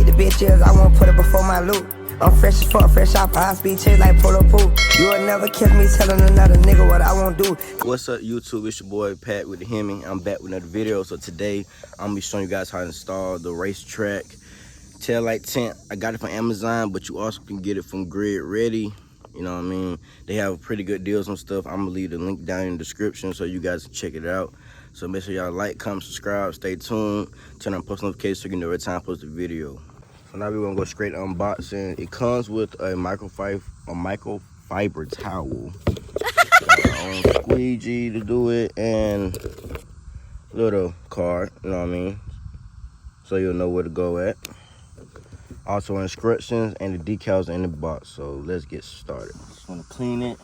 hit the bitches, I won't put it before my loot. I'm fresh as fuck, fresh off a high speed chase like polo pool. You will never catch me telling another nigga what I won't do. What's up, YouTube? It's your boy Pat with the Hemi. I'm back with another video. So today I'm gonna be showing you guys how to install the Racetrack tail light tint. I got it from Amazon, but you also can get it from Grid Ready. You know what I mean? They have pretty good deals on stuff. I'm gonna leave the link down in the description so you guys can check it out. So make sure y'all like, comment, subscribe, stay tuned, turn on post notifications so you can know every time I post a video. So now we're gonna go straight to unboxing. It comes with a microfiber towel. Got our own squeegee to do it and little card, you know what I mean? So you'll know where to go at. Also instructions and the decals in the box. So let's get started. Just wanna clean it.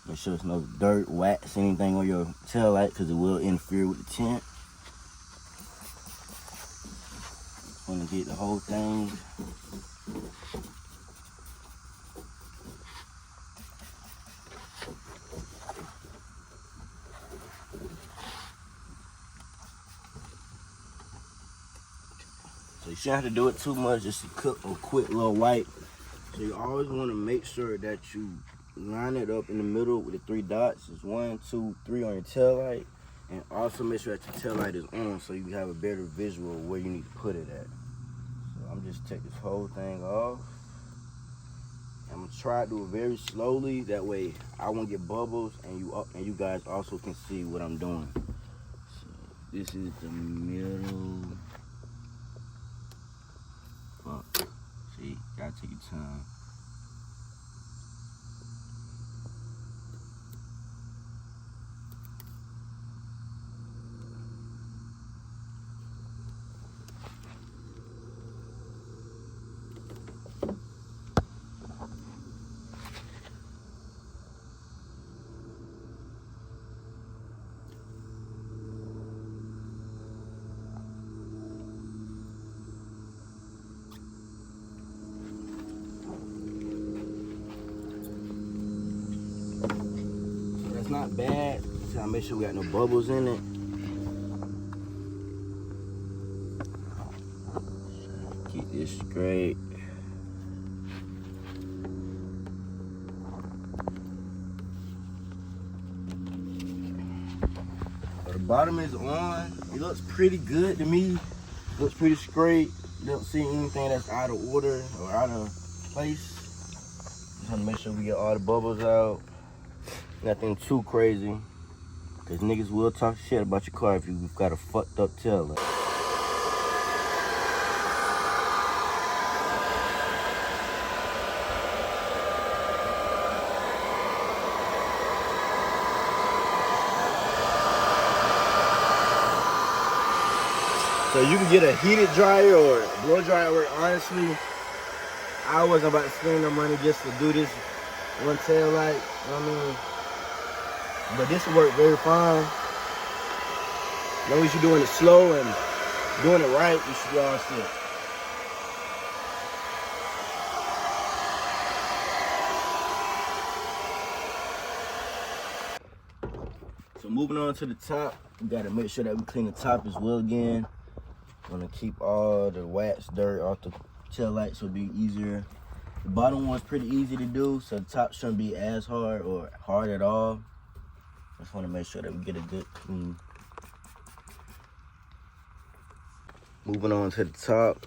Make sure there's no dirt, wax, anything on your tail light because it will interfere with the tint. Want to get the whole thing. So you shouldn't have to do it too much, just a quick little wipe. So you always want to make sure that you line it up in the middle with the 3 dots. It's 1, 2, 3 on your tail light. And also make sure that your tail light is on so you have a better visual of where you need to put it at. So I'm just take this whole thing off. I'm gonna try to do it very slowly. That way I won't get bubbles and you guys also can see what I'm doing. So this is the middle. Fuck. See, gotta take your time. It's not bad. So I make sure we got no bubbles in it. Keep this straight. So the bottom is on. It looks pretty good to me. Looks pretty straight. Don't see anything that's out of order or out of place. Just want to make sure we get all the bubbles out. Nothing too crazy, because niggas will talk shit about your car if you've got a fucked up tail light. So you can get a heated dryer or a blow dryer work. Honestly, I wasn't about to spend no money just to do this one tail light, you know what I mean? But this will work very fine. As long as you're doing it slow and doing it right, you should be all set. So moving on to the top, we gotta make sure that we clean the top as well again. Wanna keep all the wax, dirt off the tail light so it'll be easier. The bottom one's pretty easy to do, so the top shouldn't be as hard or hard at all. Just want to make sure that we get a good clean. Moving on to the top,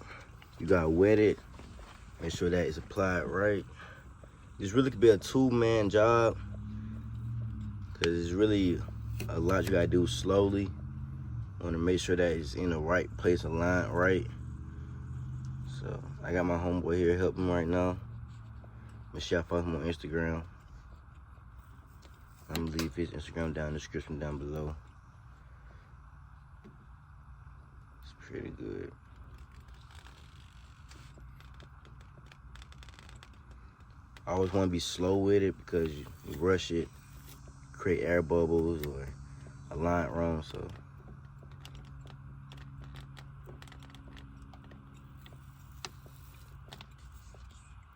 you gotta wet it. Make sure that it's applied right. This really could be a 2-man job because it's really a lot you gotta do slowly. Want to make sure that it's in the right place, aligned right. So I got my homeboy here helping right now. Make sure y'all follow him on Instagram. I'm gonna leave his Instagram down in the description down below. It's pretty good. I always want to be slow with it because you rush it, create air bubbles or align it wrong. So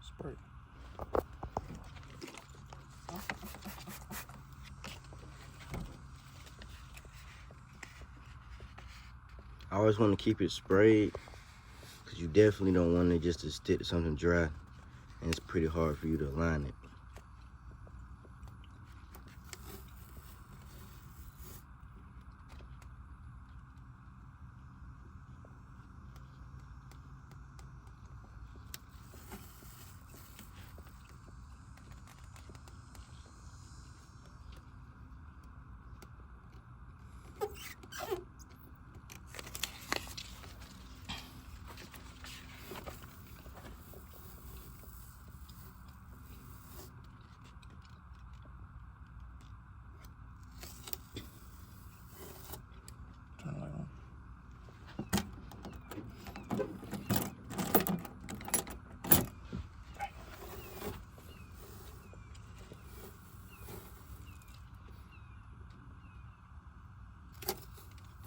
spray. I always want to keep it sprayed because you definitely don't want it just to stick to something dry, and it's pretty hard for you to align it.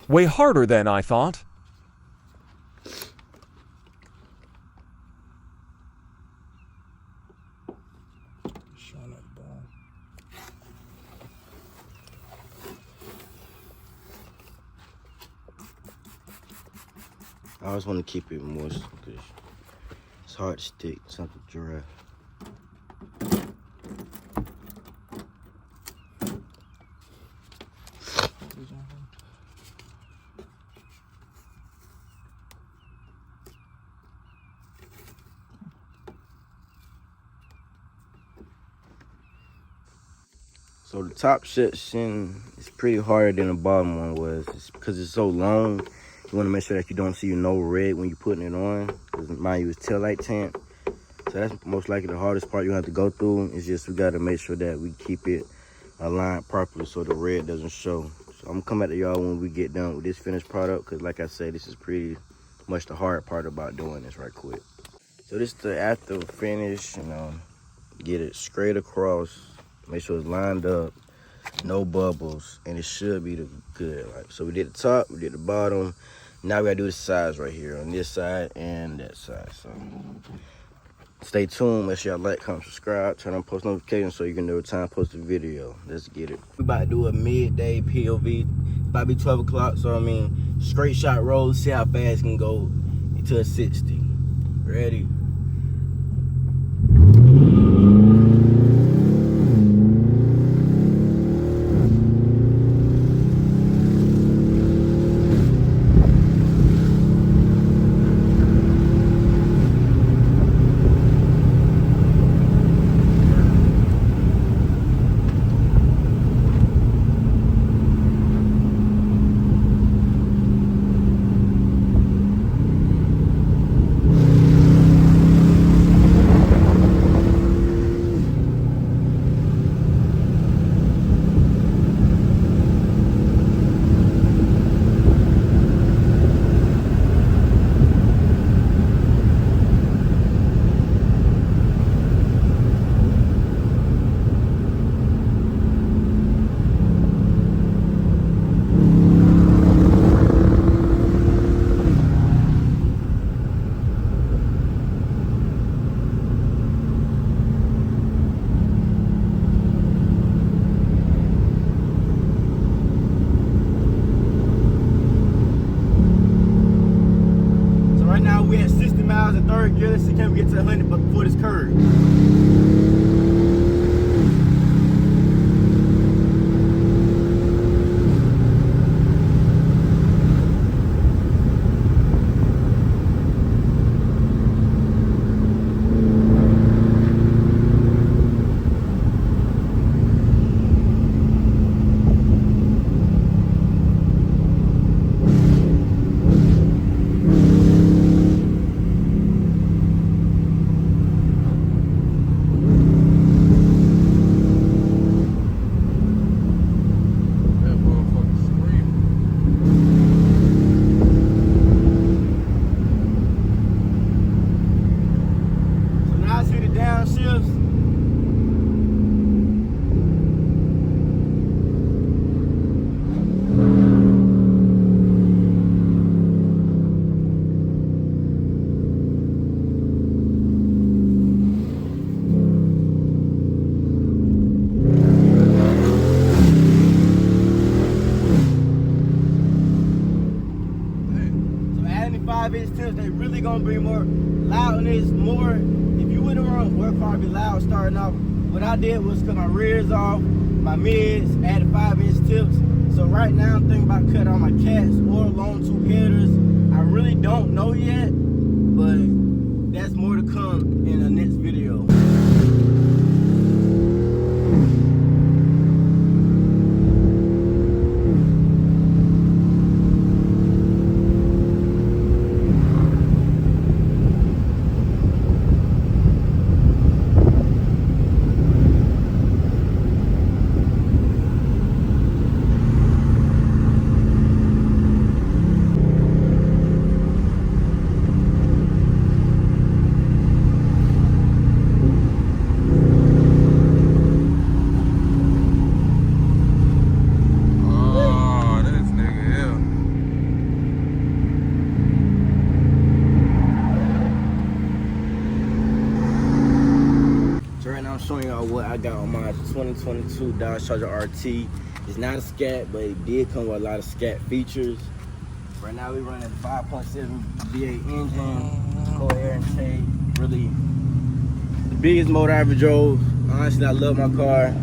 Way harder than I thought. Showing that ball. I always want to keep it moist because it's hard to stick something dry. So the top section is pretty harder than the bottom one was. It's because it's so long. You want to make sure that you don't see no red when you're putting it on. Because mine was taillight tint. So that's most likely the hardest part you have to go through. It's just we got to make sure that we keep it aligned properly so the red doesn't show. So I'm going to come back to y'all when we get done with this finished product. Because like I said, this is pretty much the hard part about doing this right quick. So this is the after finish. Get it straight across. Make sure it's lined up, no bubbles, and it should be good. Like, so we did the top, we did the bottom. Now we gotta do the sides right here on this side and that side. So stay tuned. Make sure y'all like, comment, subscribe, turn on post notifications so you can know the time I post a video. Let's get it. We about to do a midday POV. It's about to be 12 o'clock, so I mean, straight shot roll, see how fast it can go into a 60. Ready? We at 60 miles in third gear. Let's see can we get to 100 before this curve. 5-inch tips, they really gonna bring more loudness, more. If you wouldn't run, what car be loud starting off? What I did was cut my rears off, my mids, added 5-inch tips. So right now I'm thinking about cutting all my cats or long tube headers. I really don't know yet, but that's more to come in the next video. Showing y'all what I got on my 2022 Dodge Charger RT. It's not a scat, but it did come with a lot of scat features. Right now we running 5.7 V8 engine, cold air intake. Really the biggest motor I ever drove. Honestly, I love my car.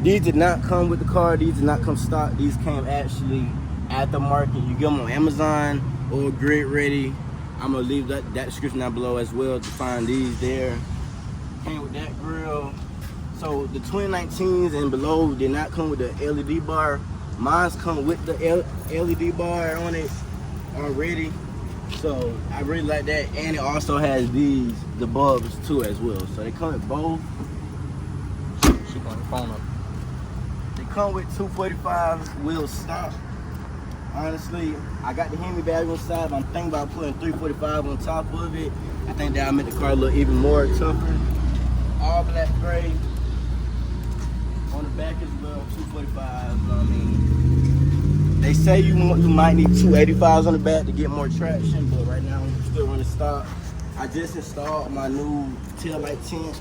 These did not come with the car. These did not come stock. These came actually at the market. You get them on Amazon or Grid Ready. I'm gonna leave that description down below as well to find these there. Came with that grill. So the 2019s and below did not come with the LED bar. Mine's come with the LED bar on it already. So I really like that. And it also has the bulbs too as well. So they come with both. She got her phone up. They come with 245 wheel stop. Honestly, I got the Hemi bag on the side, but I'm thinking about putting 345 on top of it. I think that'll make the car look even more tougher. All black gray. On the back is well 245. You know what I mean? They say you might need 285s on the back to get more traction, but right now I'm still running stock. I just installed my new tail light tint.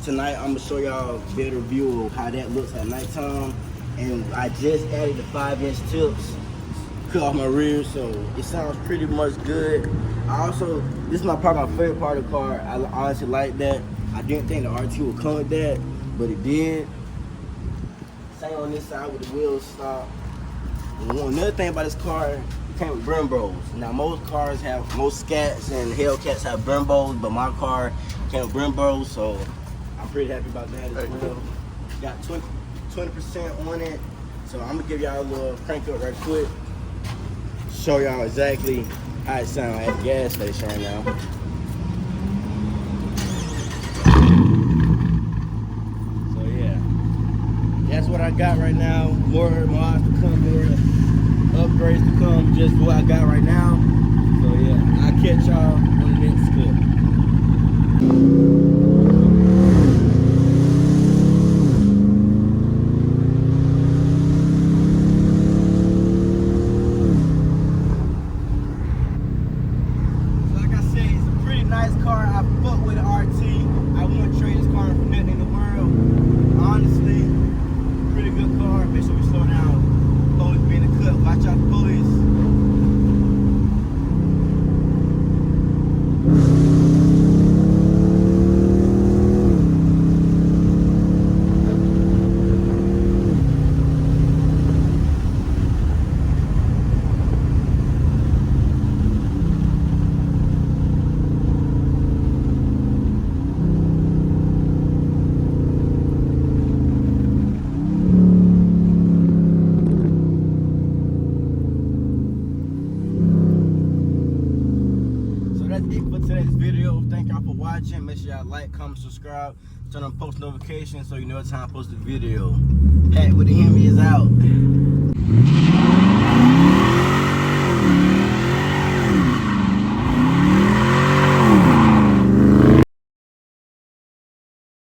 Tonight I'm gonna show y'all a better view of how that looks at nighttime. And I just added the 5-inch tips, cut off my rear, so it sounds pretty much good. I also, this is probably my favorite part of the car. I honestly like that. I didn't think the RT would come with that, but it did. Same on this side with the wheels stop. Another thing about this car, it came with Brembos. Now most scats and Hellcats have Brembos, but my car came with Brembos, so I'm pretty happy about that as well. Got 20% on it, so I'm gonna give y'all a little crank up right quick. Show y'all exactly how it sounds at the gas station right now. So yeah, that's what I got right now. More mods to come, more upgrades to come, just what I got right now. So yeah, I'll catch y'all on the next clip. Make sure y'all like, comment, subscribe, turn on post notifications so you know what time I post the video. Pat with the Hemi is out.